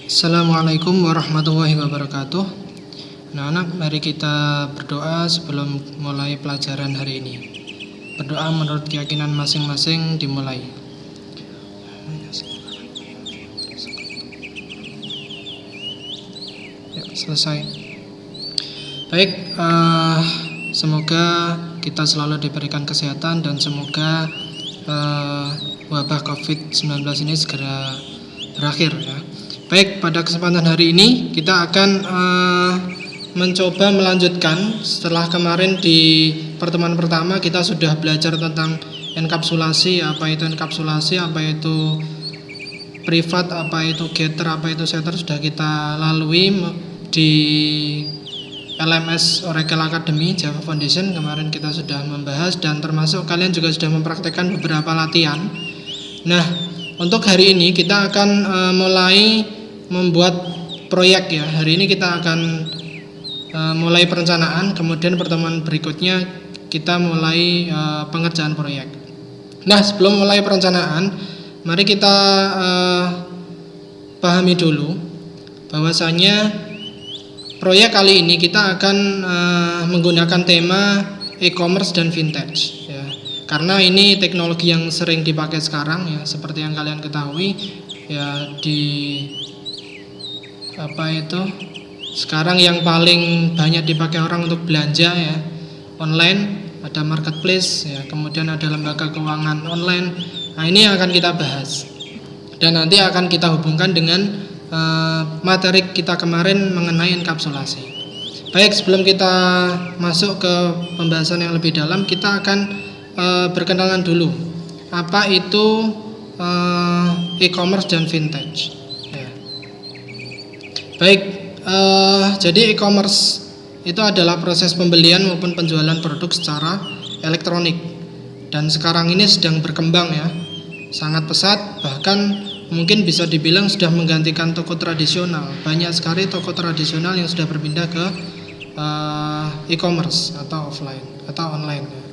Assalamualaikum warahmatullahi wabarakatuh. Anak-anak, mari kita berdoa sebelum mulai pelajaran hari ini. Berdoa menurut keyakinan masing-masing dimulai. Ya, selesai. Baik, semoga kita selalu diberikan kesehatan dan semoga wabah COVID-19 ini segera berakhir ya. Baik, pada kesempatan hari ini kita akan mencoba melanjutkan setelah kemarin di pertemuan pertama kita sudah belajar tentang enkapsulasi, apa itu enkapsulasi, apa itu privat, apa itu getter, apa itu setter sudah kita lalui di LMS Oracle Academy Java Foundation. Kemarin kita sudah membahas dan termasuk kalian juga sudah mempraktekkan beberapa latihan. Nah, untuk hari ini kita akan mulai membuat proyek ya. Hari ini kita akan mulai perencanaan, kemudian pertemuan berikutnya kita mulai pengerjaan proyek. Nah, sebelum mulai perencanaan, mari kita pahami dulu bahwasanya proyek kali ini kita akan menggunakan tema e-commerce dan vintage ya. Karena ini teknologi yang sering dipakai sekarang ya, seperti yang kalian ketahui ya, sekarang yang paling banyak dipakai orang untuk belanja ya, online, ada marketplace ya, kemudian ada lembaga keuangan online. Nah, ini yang akan kita bahas dan nanti akan kita hubungkan dengan materi kita kemarin mengenai enkapsulasi. Baik, sebelum kita masuk ke pembahasan yang lebih dalam, kita akan berkenalan dulu apa itu e-commerce dan vintage ya. Baik, jadi e-commerce itu adalah proses pembelian maupun penjualan produk secara elektronik dan sekarang ini sedang berkembang ya, sangat pesat, bahkan mungkin bisa dibilang sudah menggantikan toko tradisional. Banyak sekali toko tradisional yang sudah berpindah ke e-commerce atau offline atau online.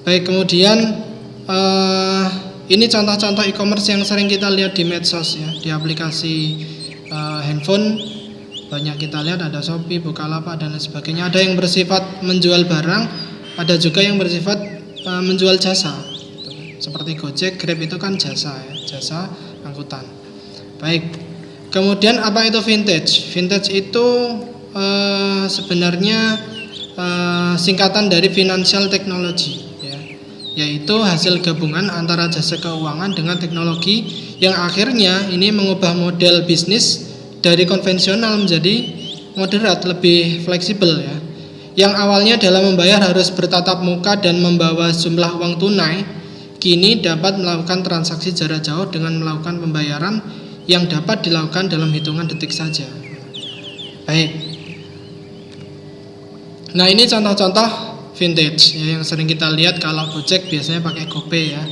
Baik, kemudian ini contoh-contoh e-commerce yang sering kita lihat di medsos ya, di aplikasi handphone banyak kita lihat, ada Shopee, Bukalapak dan lain sebagainya. Ada yang bersifat menjual barang, ada juga yang bersifat menjual jasa. Seperti Gojek, Grab itu kan jasa ya, jasa angkutan. Baik. Kemudian apa itu vintage? Vintage itu sebenarnya singkatan dari financial technology ya, yaitu hasil gabungan antara jasa keuangan dengan teknologi yang akhirnya ini mengubah model bisnis dari konvensional menjadi moderat, lebih fleksibel ya. Yang awalnya dalam membayar harus bertatap muka dan membawa jumlah uang tunai, kini dapat melakukan transaksi jarak jauh dengan melakukan pembayaran yang dapat dilakukan dalam hitungan detik saja. Baik. Nah, ini contoh-contoh vintage ya, yang sering kita lihat. Kalau Gojek biasanya pakai GoPay ya.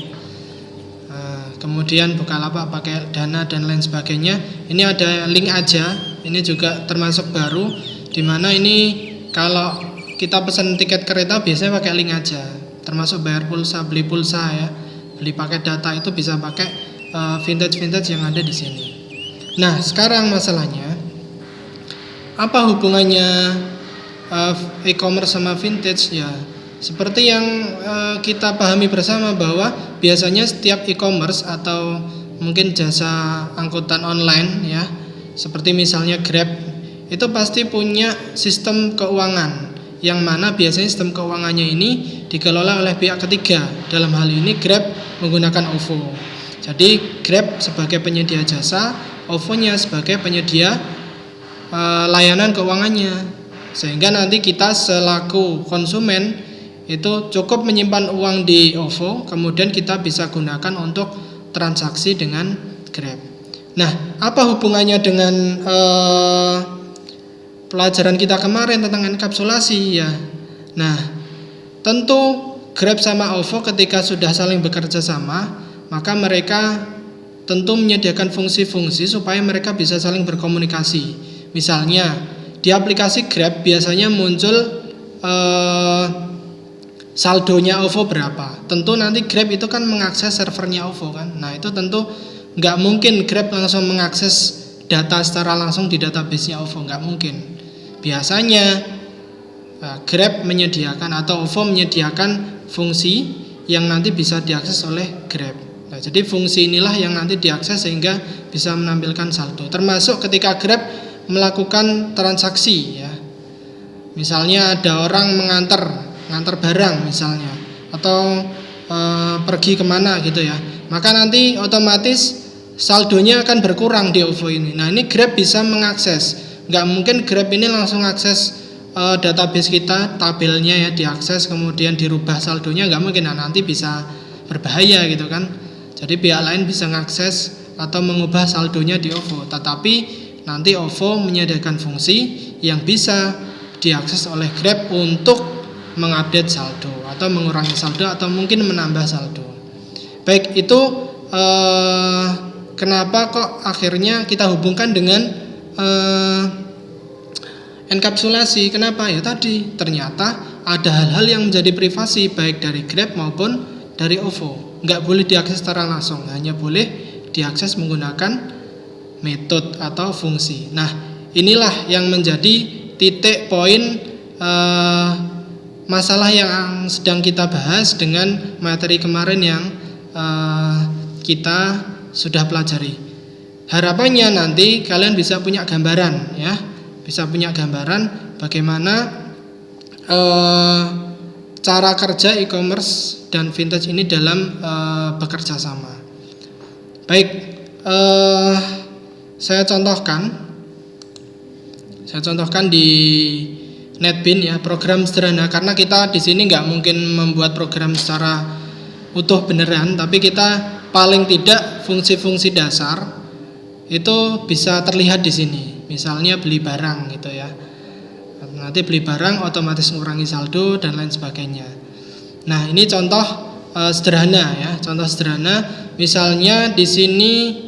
Kemudian Bukalapak pakai Dana dan lain sebagainya. Ini ada link aja. Ini juga termasuk baru, dimana ini kalau kita pesan tiket kereta biasanya pakai link aja. Termasuk bayar pulsa, beli pulsa ya, beli paket data itu bisa pakai vintage yang ada di sini. Nah, sekarang masalahnya apa hubungannya e-commerce sama vintage ya? Seperti yang kita pahami bersama bahwa biasanya setiap e-commerce atau mungkin jasa angkutan online ya, seperti misalnya Grab, itu pasti punya sistem keuangan yang mana biasanya sistem keuangannya ini dikelola oleh pihak ketiga. Dalam hal ini Grab menggunakan OVO. Jadi Grab sebagai penyedia jasa, OVO-nya sebagai penyedia layanan keuangannya. Sehingga nanti kita selaku konsumen itu cukup menyimpan uang di OVO, kemudian kita bisa gunakan untuk transaksi dengan Grab. Nah, apa hubungannya dengan pelajaran kita kemarin tentang enkapsulasi ya? Nah, tentu Grab sama OVO ketika sudah saling bekerja sama, maka mereka tentu menyediakan fungsi-fungsi supaya mereka bisa saling berkomunikasi. Misalnya di aplikasi Grab biasanya muncul saldonya OVO berapa. Tentu nanti Grab itu kan mengakses servernya OVO kan. Nah, itu tentu nggak mungkin Grab langsung mengakses data secara langsung di database-nya OVO, nggak mungkin. Biasanya Grab menyediakan atau OVO menyediakan fungsi yang nanti bisa diakses oleh Grab. Nah, jadi fungsi inilah yang nanti diakses sehingga bisa menampilkan saldo. Termasuk ketika Grab melakukan transaksi ya. Misalnya ada orang ngantar barang misalnya, atau pergi kemana gitu ya. Maka nanti otomatis saldonya akan berkurang di OVO ini. Nah, ini Grab bisa mengakses. Nggak mungkin Grab ini langsung akses database kita, tabelnya ya diakses kemudian dirubah saldonya, nggak mungkin. Nah, nanti bisa berbahaya gitu kan. Jadi pihak lain bisa mengakses atau mengubah saldonya di OVO, tetapi nanti OVO menyediakan fungsi yang bisa diakses oleh Grab untuk mengupdate saldo atau mengurangi saldo atau mungkin menambah saldo. Baik, itu kenapa kok akhirnya kita hubungkan dengan enkapsulasi. Kenapa? Ya tadi ternyata ada hal-hal yang menjadi privasi baik dari Grab maupun dari OVO. Nggak boleh diakses secara langsung, hanya boleh diakses menggunakan metode atau fungsi. Nah, inilah yang menjadi titik poin masalah yang sedang kita bahas dengan materi kemarin yang kita sudah pelajari. Harapannya nanti kalian bisa punya gambaran ya, bisa punya gambaran bagaimana cara kerja e-commerce dan vintage ini dalam bekerja sama. Baik, saya contohkan di NetBeans ya, program sederhana, karena kita di sini nggak mungkin membuat program secara utuh beneran, tapi kita paling tidak fungsi-fungsi dasar itu bisa terlihat di sini. Misalnya beli barang gitu ya. Nanti beli barang otomatis mengurangi saldo dan lain sebagainya. Nah, ini contoh sederhana ya, contoh sederhana. Misalnya di sini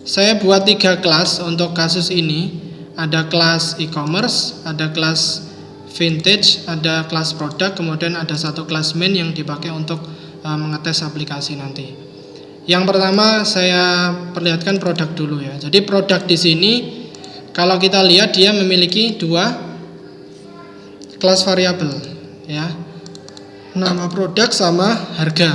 saya buat 3 kelas untuk kasus ini. Ada kelas e-commerce, ada kelas vintage, ada kelas produk, kemudian ada satu kelas main yang dipakai untuk mengetes aplikasi nanti. Yang pertama saya perlihatkan produk dulu ya. Jadi produk di sini kalau kita lihat dia memiliki 2 kelas variabel ya. Nama produk sama harga.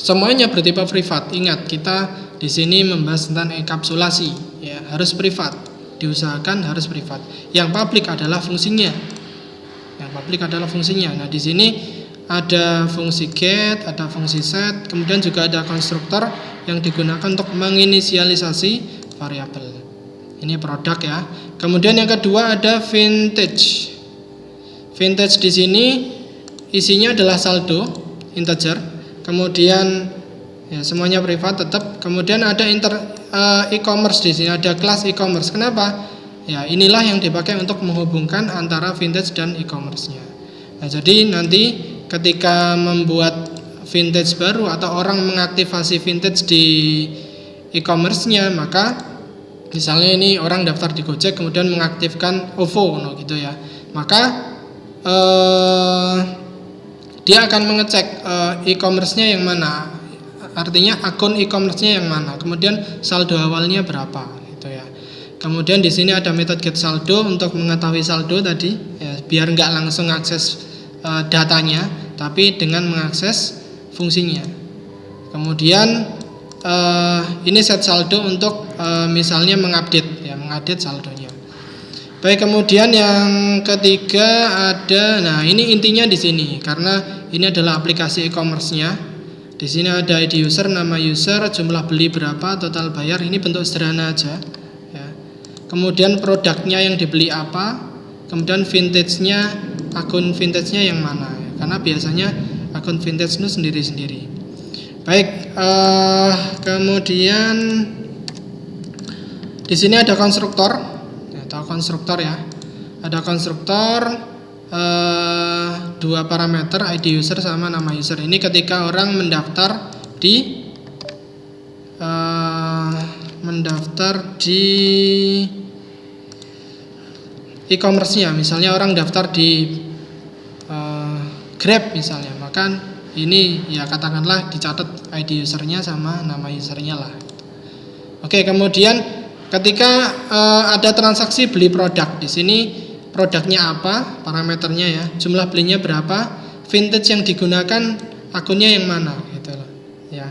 Semuanya bertipe privat. Ingat, kita di sini membahas tentang enkapsulasi ya, harus privat. Diusahakan harus privat. Yang publik adalah fungsinya. Nah, di sini ada fungsi get, ada fungsi set, kemudian juga ada konstruktor yang digunakan untuk menginisialisasi variabel. Ini produk ya. Kemudian yang kedua ada vintage. Vintage di sini isinya adalah saldo integer. Kemudian ya semuanya privat tetap. Kemudian ada e-commerce di sini, ada kelas e-commerce. Kenapa? Ya, inilah yang dipakai untuk menghubungkan antara vintage dan e-commerce-nya. Nah, jadi nanti ketika membuat vintage baru atau orang mengaktifasi vintage di e-commerce-nya, maka misalnya ini orang daftar di Gojek kemudian mengaktifkan OVO gitu ya. Maka dia akan mengecek e-commerce-nya yang mana. Artinya akun e-commerce-nya yang mana, kemudian saldo awalnya berapa gitu ya. Kemudian di sini ada metode get saldo untuk mengetahui saldo tadi ya, biar nggak langsung akses datanya, tapi dengan mengakses fungsinya. Kemudian ini set saldo untuk misalnya mengupdate saldonya. Baik, kemudian yang ketiga ada, nah ini intinya di sini karena ini adalah aplikasi e-commerce-nya. Di sini ada ID user, nama user, jumlah beli berapa, total bayar. Ini bentuk sederhana aja ya. Kemudian produknya yang dibeli apa, kemudian vintage-nya, akun vintage-nya yang mana ya. Karena biasanya akun vintage itu sendiri-sendiri. Baik, kemudian di sini ada konstruktor ya, atau konstruktor ya. Ada konstruktor 2 parameter, ID user sama nama user. Ini ketika orang mendaftar di e-commerce-nya. Misalnya orang daftar di Grab misalnya, maka ini ya katakanlah dicatat ID usernya sama nama usernya lah. Oke, kemudian ketika ada transaksi beli produk, di sini produknya apa, parameternya ya, jumlah belinya berapa, vintage yang digunakan akunnya yang mana, gitu loh. Ya,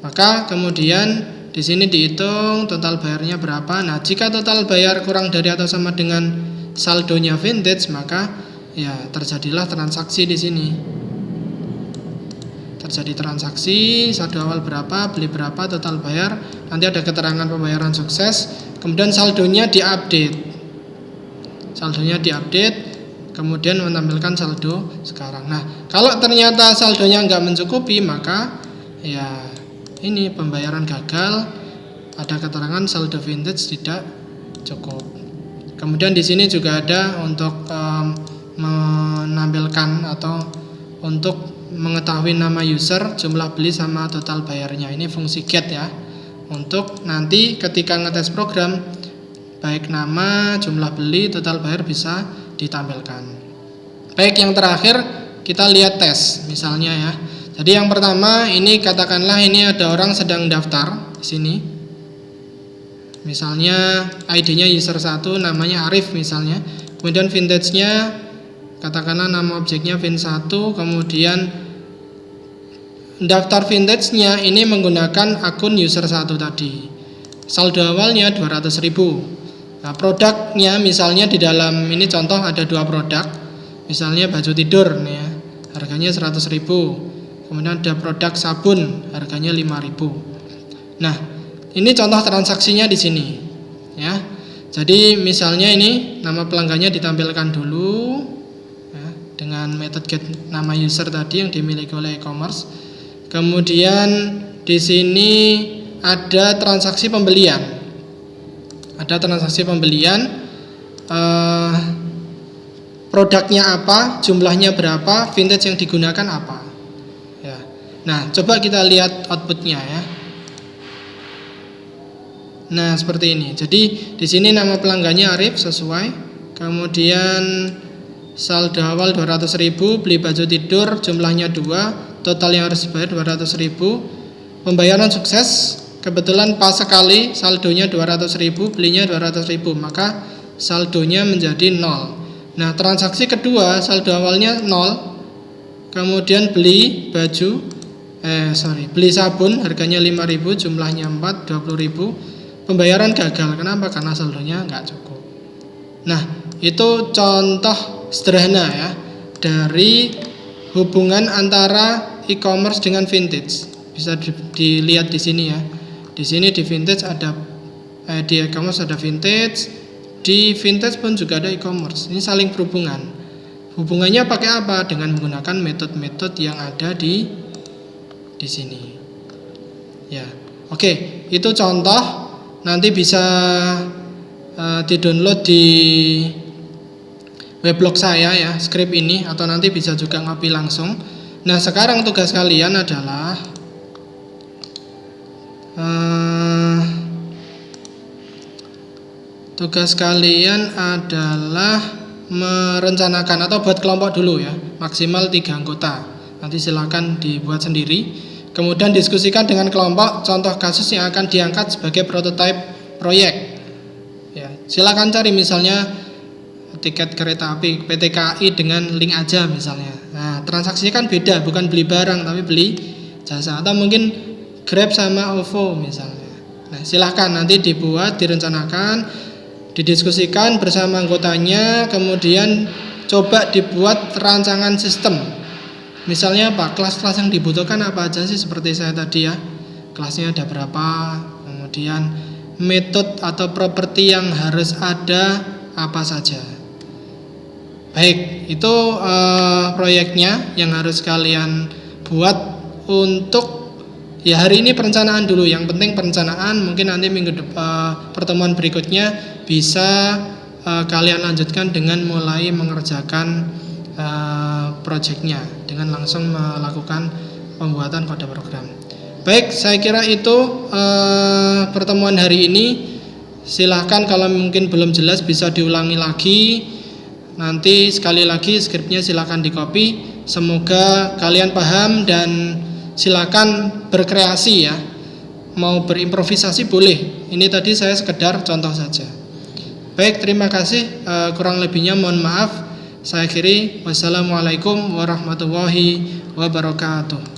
maka kemudian di sini dihitung total bayarnya berapa. Nah, jika total bayar kurang dari atau sama dengan saldonya vintage, maka ya terjadilah transaksi di sini. Terjadi transaksi, saldo awal berapa, beli berapa, total bayar, nanti ada keterangan pembayaran sukses, kemudian saldonya diupdate. Saldonya diupdate, kemudian menampilkan saldo sekarang. Nah, kalau ternyata saldonya nggak mencukupi, maka ya ini pembayaran gagal, ada keterangan saldo vintage tidak cukup. Kemudian di sini juga ada untuk menampilkan atau untuk mengetahui nama user, jumlah beli sama total bayarnya. Ini fungsi get ya, untuk nanti ketika ngetes program, baik nama, jumlah beli, total bayar bisa ditampilkan. Baik, yang terakhir kita lihat tes misalnya ya. Jadi yang pertama ini katakanlah ini ada orang sedang daftar di sini. Misalnya ID-nya user 1, namanya Arif misalnya. Kemudian vintage-nya katakanlah nama objeknya vin1, kemudian daftar vintage-nya ini menggunakan akun user 1 tadi. Saldo awalnya 200.000. Nah, produknya misalnya di dalam ini contoh ada 2 produk. Misalnya baju tidur nih ya, harganya 100.000. Kemudian ada produk sabun, harganya 5.000. Nah, ini contoh transaksinya di sini ya. Jadi misalnya ini nama pelanggannya ditampilkan dulu ya, dengan metode get nama user tadi yang dimiliki oleh e-commerce. Kemudian di sini ada transaksi pembelian. Ada transaksi pembelian, produknya apa, jumlahnya berapa, vintage yang digunakan apa. Ya. Nah, coba kita lihat outputnya ya. Nah, seperti ini. Jadi di sini nama pelanggannya Arif sesuai. Kemudian saldo awal 200.000, beli baju tidur jumlahnya 2, total yang harus dibayar 200.000. Pembayaran sukses, kebetulan pas sekali saldonya 200.000, belinya 200.000, maka saldonya menjadi 0. Nah, transaksi kedua saldo awalnya 0. Kemudian beli sabun harganya 5.000, jumlahnya 4, 20.000. Pembayaran gagal. Kenapa? Karena saldonya nggak cukup. Nah, itu contoh sederhana ya dari hubungan antara e-commerce dengan vintage. Bisa dilihat di sini ya. Di sini di vintage ada di e-commerce ada vintage, di vintage pun juga ada e-commerce. Ini saling berhubungan. Hubungannya pakai apa? Dengan menggunakan metode-metode yang ada di sini. Ya. Oke, itu contoh. Nanti bisa di-download di weblog saya ya, skrip ini, atau nanti bisa juga ngopi langsung. Nah, sekarang tugas kalian adalah merencanakan atau buat kelompok dulu ya, maksimal 3 anggota. Nanti silakan dibuat sendiri. Kemudian diskusikan dengan kelompok contoh kasus yang akan diangkat sebagai prototipe proyek. Ya, silakan cari misalnya tiket kereta api PT KAI dengan link aja misalnya. Nah, transaksinya kan beda, bukan beli barang tapi beli jasa, atau mungkin Grab sama OVO misalnya. Nah, silakan nanti dibuat, direncanakan, didiskusikan bersama anggotanya, kemudian coba dibuat rancangan sistem. Misalnya apa? Kelas-kelas yang dibutuhkan apa aja sih, seperti saya tadi ya. Kelasnya ada berapa, kemudian metode atau properti yang harus ada apa saja. Baik, itu proyeknya yang harus kalian buat untuk ya hari ini perencanaan dulu. Yang penting perencanaan, mungkin nanti pertemuan berikutnya bisa kalian lanjutkan dengan mulai mengerjakan proyeknya dengan langsung melakukan pembuatan kode program. Baik, saya kira itu pertemuan hari ini. Silahkan kalau mungkin belum jelas bisa diulangi lagi. Nanti sekali lagi skripnya silahkan di copy. Semoga kalian paham dan silakan berkreasi ya. mau berimprovisasi boleh. Ini tadi saya sekedar contoh saja. Baik, terima kasih. Kurang lebihnya mohon maaf. Saya akhiri. Wassalamualaikum warahmatullahi wabarakatuh.